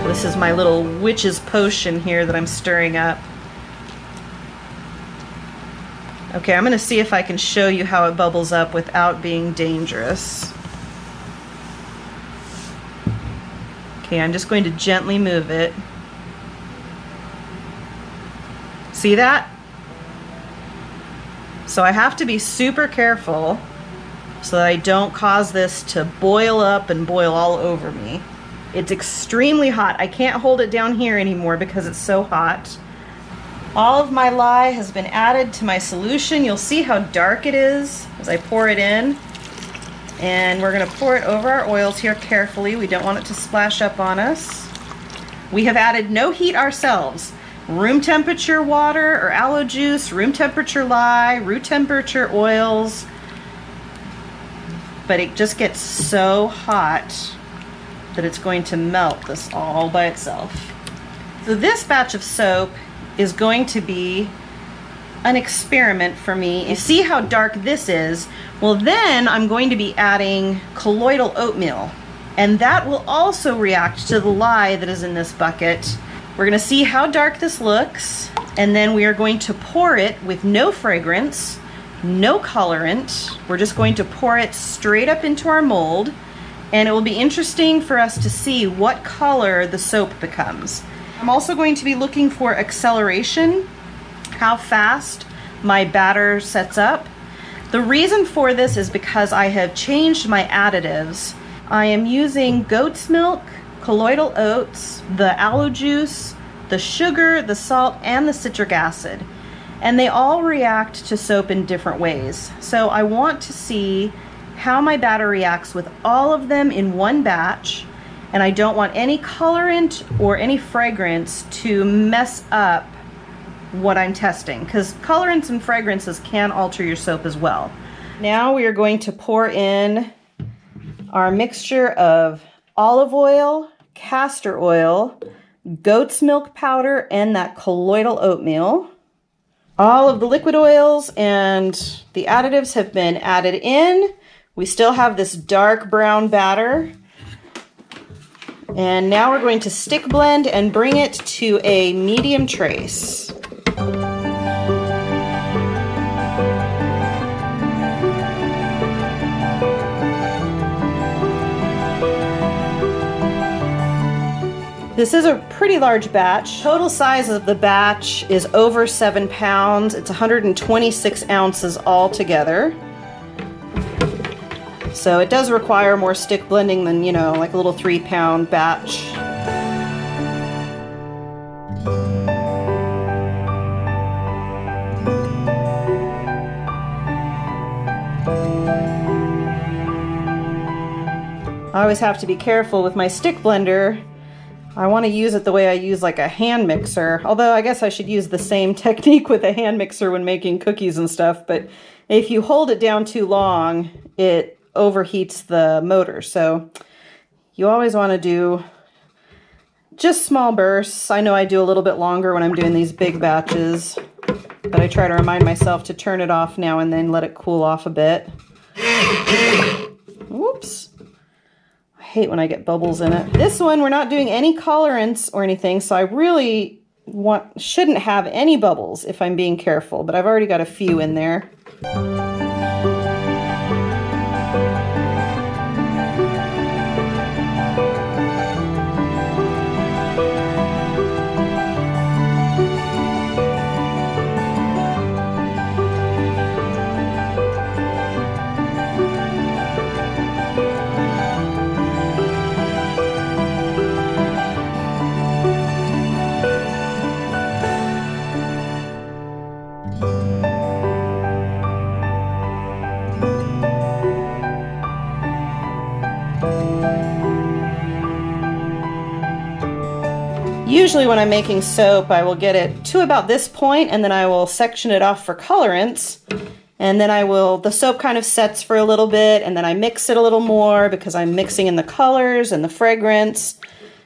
This is my little witch's potion here that I'm stirring up. Okay, I'm gonna see if I can show you how it bubbles up without being dangerous. Okay, I'm just going to gently move it. See that? So I have to be super careful so that I don't cause this to boil up and boil all over me. It's extremely hot. I can't hold it down here anymore because it's so hot. All of my lye has been added to my solution. You'll see how dark it is as I pour it in. And we're gonna pour it over our oils here carefully. We don't want it to splash up on us. We have added no heat ourselves. Room temperature water or aloe juice, room temperature lye, room temperature oils. But it just gets so hot that it's going to melt this all by itself. So this batch of soap is going to be an experiment for me. You see how dark this is? Well, then I'm going to be adding colloidal oatmeal, and that will also react to the lye that is in this bucket. We're gonna see how dark this looks, and then we are going to pour it with no fragrance, no colorant. We're just going to pour it straight up into our mold, and it will be interesting for us to see what color the soap becomes. I'm also going to be looking for acceleration, how fast my batter sets up. The reason for this is because I have changed my additives. I am using goat's milk, colloidal oats, the aloe juice, the sugar, the salt, and the citric acid. And they all react to soap in different ways. So I want to see how my batter reacts with all of them in one batch, and I don't want any colorant or any fragrance to mess up what I'm testing, because colorants and fragrances can alter your soap as well. Now we are going to pour in our mixture of olive oil, castor oil, goat's milk powder, and that colloidal oatmeal. All of the liquid oils and the additives have been added in. We still have this dark brown batter. And now we're going to stick blend and bring it to a medium trace. This is a pretty large batch. Total size of the batch is over 7 pounds. It's 126 ounces altogether. So it does require more stick blending than, you know, like a little 3-pound batch. I always have to be careful with my stick blender. I want to use it the way I use like a hand mixer, although I guess I should use the same technique with a hand mixer when making cookies and stuff, but if you hold it down too long, it overheats the motor. So you always want to do just small bursts. I know I do a little bit longer when I'm doing these big batches, but I try to remind myself to turn it off now and then let it cool off a bit. Whoops. I hate when I get bubbles in it. This one, we're not doing any colorants or anything, so I really shouldn't have any bubbles if I'm being careful, but I've already got a few in there. Usually when I'm making soap, I will get it to about this point and then I will section it off for colorants. And then the soap kind of sets for a little bit and then I mix it a little more because I'm mixing in the colors and the fragrance.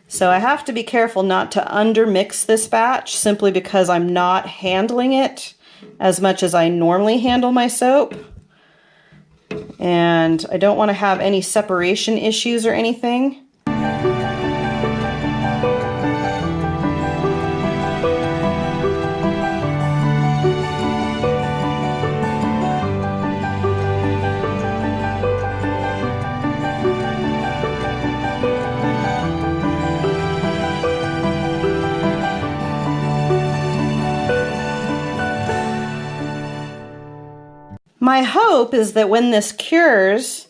So I have to be careful not to undermix this batch simply because I'm not handling it as much as I normally handle my soap. And I don't want to have any separation issues or anything. My hope is that when this cures,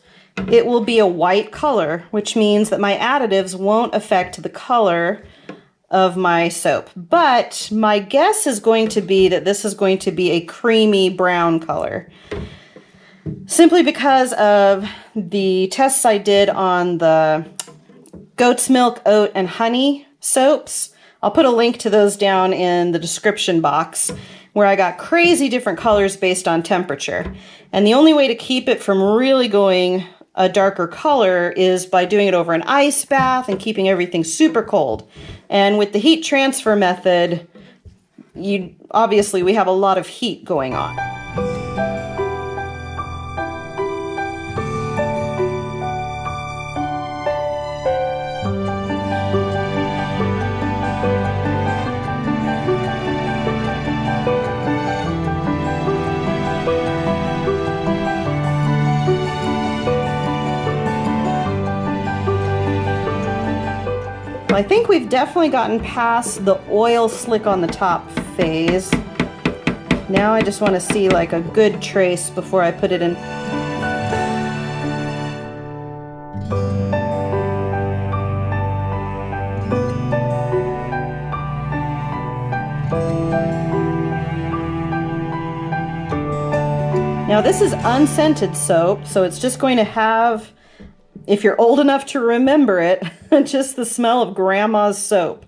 it will be a white color, which means that my additives won't affect the color of my soap. But my guess is going to be that this is going to be a creamy brown color. Simply because of the tests I did on the goat's milk, oat, and honey soaps. I'll put a link to those down in the description box, where I got crazy different colors based on temperature. And the only way to keep it from really going a darker color is by doing it over an ice bath and keeping everything super cold. And with the heat transfer method, obviously we have a lot of heat going on. I think we've definitely gotten past the oil slick on the top phase. Now I just want to see like a good trace before I put it in. Now this is unscented soap, so it's just going to have, if you're old enough to remember it, just the smell of grandma's soap.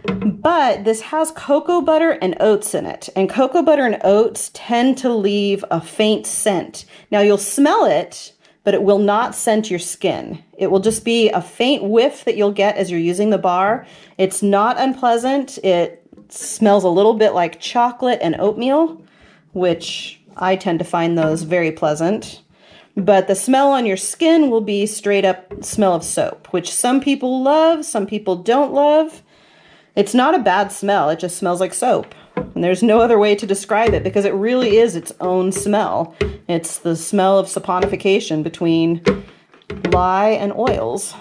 But this has cocoa butter and oats in it, and cocoa butter and oats tend to leave a faint scent. Now you'll smell it, but it will not scent your skin. It will just be a faint whiff that you'll get as you're using the bar. It's not unpleasant. It smells a little bit like chocolate and oatmeal, which I tend to find those very pleasant. But the smell on your skin will be straight up smell of soap, which some people love, some people don't love. It's not a bad smell, it just smells like soap. And there's no other way to describe it because it really is its own smell. It's the smell of saponification between lye and oils.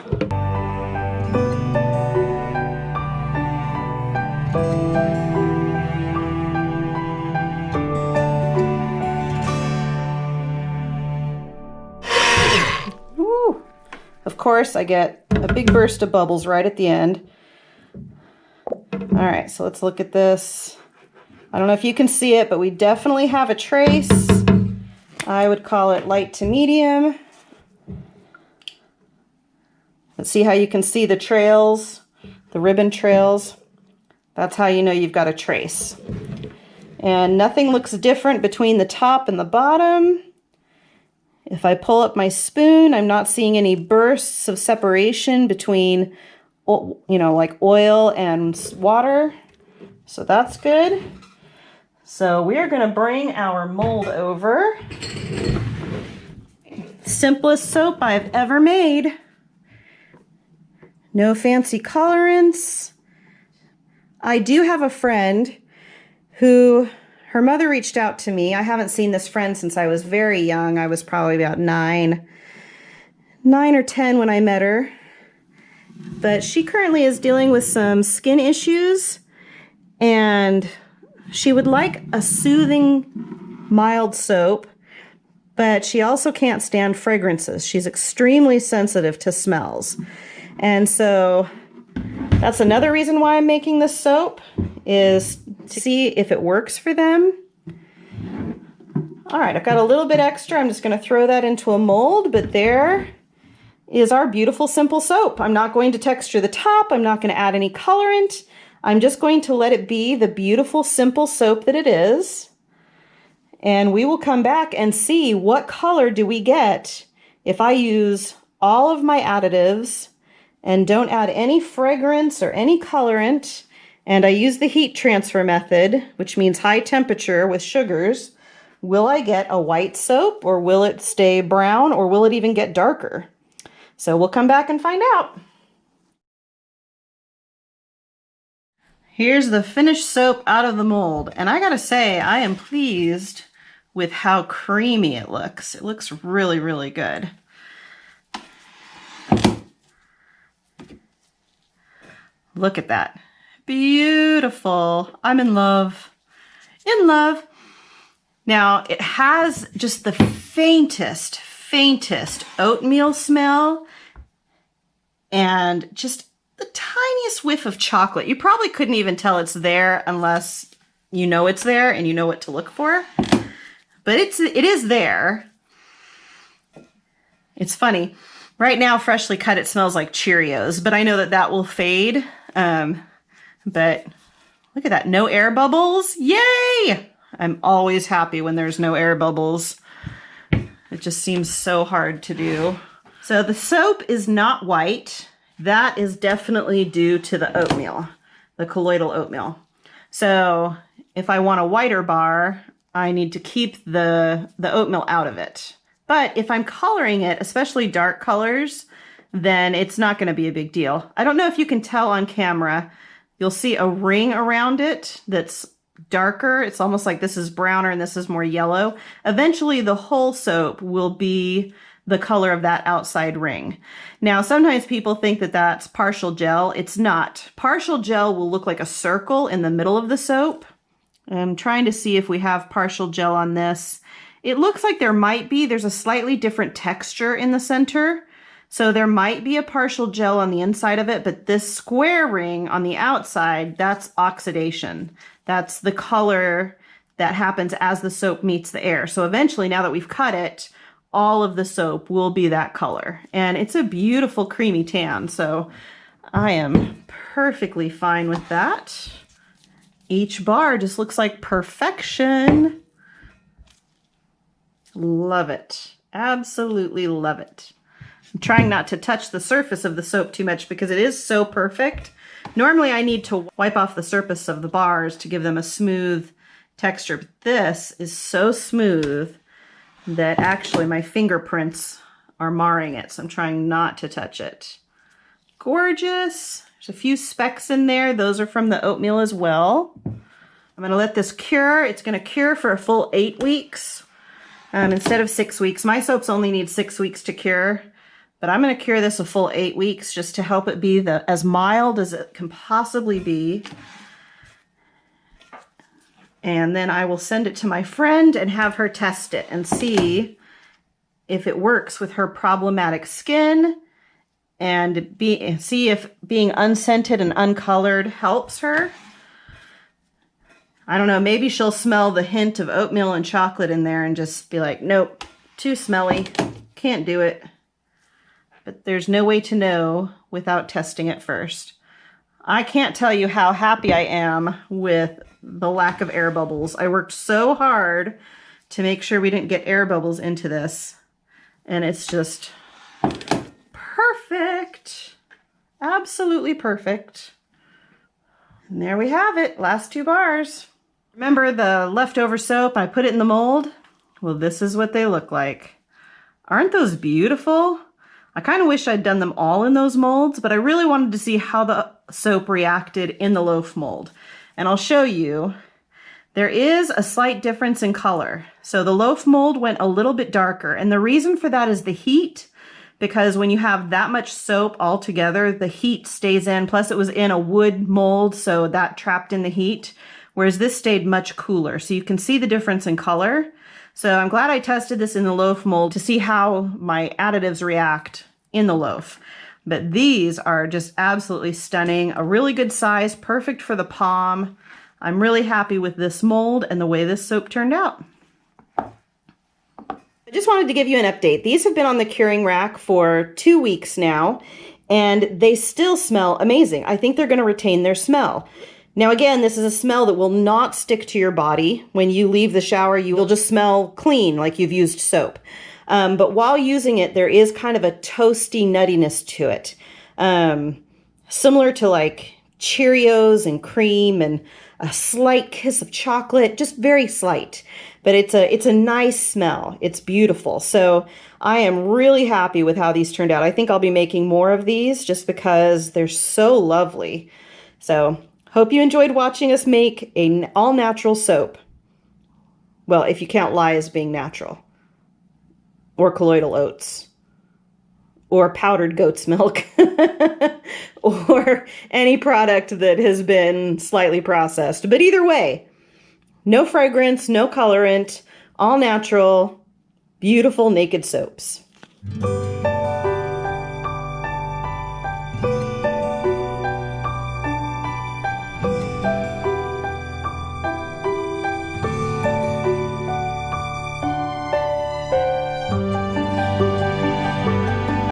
Of course, I get a big burst of bubbles right at the end. All right, so let's look at this. I don't know if you can see it, but we definitely have a trace. I would call it light to medium. Let's see how you can see the trails, the ribbon trails. That's how you know you've got a trace. And nothing looks different between the top and the bottom. If I pull up my spoon, I'm not seeing any bursts of separation between, like oil and water. So that's good. So we're going to bring our mold over. Simplest soap I've ever made. No fancy colorants. I do have a friend who, her mother reached out to me. I haven't seen this friend since I was very young. I was probably about 9 or 10 when I met her. But she currently is dealing with some skin issues, and she would like a soothing, mild soap, but she also can't stand fragrances. She's extremely sensitive to smells. And so that's another reason why I'm making this soap, is to see if it works for them. All right, I've got a little bit extra. I'm just going to throw that into a mold, but there is our beautiful simple soap. I'm not going to texture the top. I'm not going to add any colorant. I'm just going to let it be the beautiful, simple soap that it is. And we will come back and see what color do we get if I use all of my additives and don't add any fragrance or any colorant, and I use the heat transfer method, which means high temperature with sugars. Will I get a white soap, or will it stay brown, or will it even get darker? So we'll come back and find out. Here's the finished soap out of the mold, and I gotta say, I am pleased with how creamy it looks. It looks really, really good. Look at that. Beautiful. I'm in love. In love. Now, it has just the faintest oatmeal smell and just the tiniest whiff of chocolate. You probably couldn't even tell it's there unless you know it's there and you know what to look for. But it is there. It's funny. Right now, freshly cut, it smells like Cheerios, but I know that that will fade. But look at that, no air bubbles. Yay! I'm always happy when there's no air bubbles. It just seems so hard to do. So the soap is not white. That is definitely due to the oatmeal, the colloidal oatmeal. So if I want a whiter bar, I need to keep the oatmeal out of it. But if I'm coloring it, especially dark colors, then it's not going to be a big deal. I don't know if you can tell on camera. You'll see a ring around it that's darker. It's almost like this is browner and this is more yellow. Eventually, the whole soap will be the color of that outside ring. Now, sometimes people think that that's partial gel. It's not. Partial gel will look like a circle in the middle of the soap. I'm trying to see if we have partial gel on this. It looks like there might be. There's a slightly different texture in the center. So there might be a partial gel on the inside of it, but this square ring on the outside, that's oxidation. That's the color that happens as the soap meets the air. So eventually, now that we've cut it, all of the soap will be that color. And it's a beautiful creamy tan, so I am perfectly fine with that. Each bar just looks like perfection. Love it. Absolutely love it. I'm trying not to touch the surface of the soap too much because it is so perfect. Normally I need to wipe off the surface of the bars to give them a smooth texture, but this is so smooth that actually my fingerprints are marring it, so I'm trying not to touch it. Gorgeous. There's a few specks in there. Those are from the oatmeal as well. I'm going to let this cure. It's going to cure for a full 8 weeks instead of 6 weeks. My soaps only need 6 weeks to cure. But I'm going to cure this a full 8 weeks just to help it be as mild as it can possibly be. And then I will send it to my friend and have her test it and see if it works with her problematic skin and see if being unscented and uncolored helps her. I don't know, maybe she'll smell the hint of oatmeal and chocolate in there and just be like, nope, too smelly, can't do it. But there's no way to know without testing it first. I can't tell you how happy I am with the lack of air bubbles. I worked so hard to make sure we didn't get air bubbles into this. And it's just perfect. Absolutely perfect. And there we have it, last 2 bars. Remember the leftover soap? I put it in the mold. Well, this is what they look like. Aren't those beautiful? I kind of wish I'd done them all in those molds, but I really wanted to see how the soap reacted in the loaf mold. And I'll show you. There is a slight difference in color. So the loaf mold went a little bit darker, and the reason for that is the heat, because when you have that much soap all together, the heat stays in. Plus it was in a wood mold, so that trapped in the heat, whereas this stayed much cooler. So you can see the difference in color. So I'm glad I tested this in the loaf mold to see how my additives react in the loaf. But these are just absolutely stunning. A really good size, perfect for the palm. I'm really happy with this mold and the way this soap turned out. I just wanted to give you an update. These have been on the curing rack for 2 weeks now, and they still smell amazing. I think they're going to retain their smell. Now again, this is a smell that will not stick to your body. When you leave the shower, you will just smell clean, like you've used soap. But while using it, there is kind of a toasty nuttiness to it. Similar to like Cheerios and cream and a slight kiss of chocolate, just very slight. But it's a nice smell. It's beautiful. So I am really happy with how these turned out. I think I'll be making more of these just because they're so lovely. So hope you enjoyed watching us make an all-natural soap. Well, if you count lye as being natural. Or colloidal oats. Or powdered goat's milk. Or any product that has been slightly processed. But either way, no fragrance, no colorant, all natural, beautiful naked soaps.